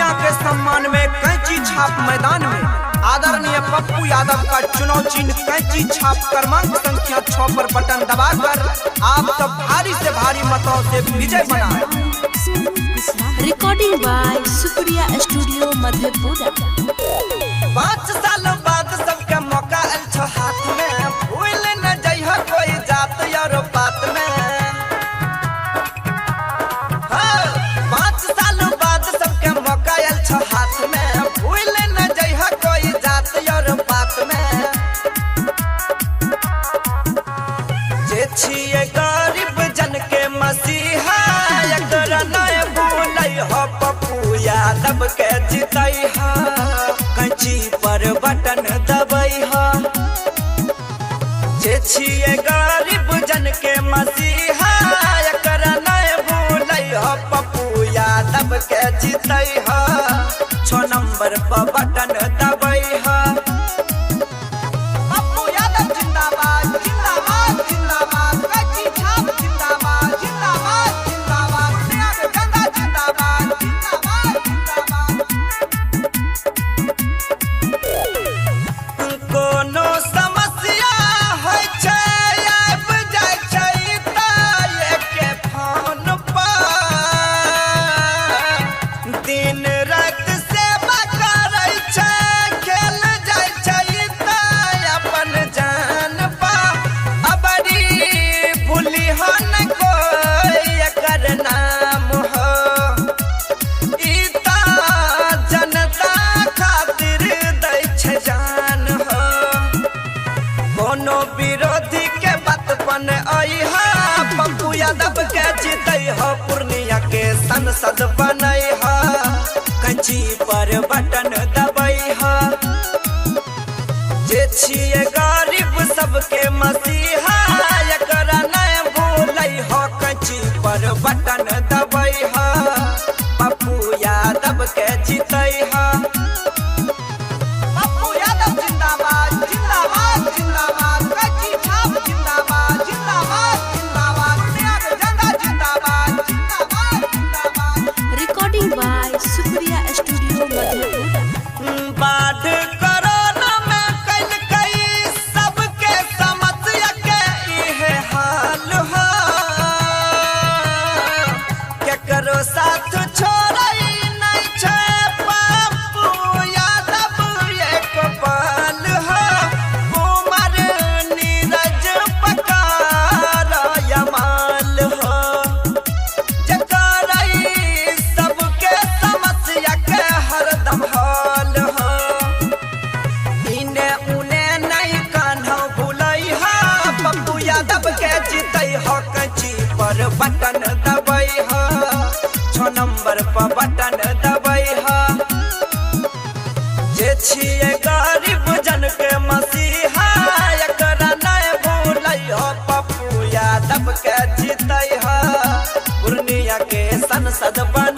पूर्णिया के सम्मान में कैंची छाप मैदान में आदरणीय पप्पू यादव का चुनाव चिन्ह कैंची छाप क्रमांक संख्या 6 पर बटन दबाकर आप सब भारी से भारी मतों से विजय बनाएं। Recording by Supriya studio Madhepura. 5 साल बाद सबके मौका आयल छ हाथ में, भूल न जइह कोई जात यार बात में। 5 साल बाद सबके मौका आयल छ हाथ में, भूल न जइह कोई जात यार बात में। जे छिए गरीब जन के मसीहा एकरा नहीं भूलै हो पप्पू यादव के जितै हा, कैंची पर बटन दबाई हा। जे छिए गरीब जन के मसीहा एकरा नहीं भूलै हो पप्पू यादव के जितै हा, 6 नंबर पर बटन दबाई हा। पप्पू यादव जिंदाबाद जिंदाबाद जिंदाबाद, कैंची छाप जिंदाबाद जिंदाबाद जिंदाबाद, पूर्णिया के गंगा जिंदाबाद जिंदाबाद जिंदाबाद। कोनो समस्या होय छै आब जाय छै त एके फोन पर, दिन रात सेवा करै छै, खेल जाय छै त अपन जान पा। अबरी भूली हो न कोई एकर नाम हो, ई त जनता खातिर दै छै जान हो। कोनो विरोधी के बात पन आई हा, पप्पू यादव के जीतै हो, पूर्णिया के सांसद बनै हा, कैंची पर बटन दबाई हा। जे छिए गरीब सबके मसीहा एकरा नहीं भूलै हो, कैंची पर बटन दबाई हा, पप्पू यादव के जीतै हा। पप्पू यादव जिंदाबाद जिंदाबाद जिंदाबाद, कैंची छाप जिंदाबाद जिंदाबाद जिंदाबाद, पूर्णिया के गंगा जिंदाबाद जिंदाबाद जिंदाबाद। Recording by Supriya studio Madhepura. बाढ़ कोरोना में कैल कई सबके समस्या के इहे हाल हो, केकरो साथ छोड़ै नहीं छै पप्पू यादव एक पल हो। उमर नीरज पकार यमाल हो, जकरै सबके समस्या के हरदम हाल हो। इने उने नहीं कान्हा भूलै हा, पप्पू यादव के जीतै हो, कैंची पर बटन दबाई हा, 6 नंबर पर बटन दबाई हा। जे छिए गरीब जन के मसीहा एकरा नहीं भूलै हो, पप्पू यादव के जीतै हा, पूर्णिया के सांसद बन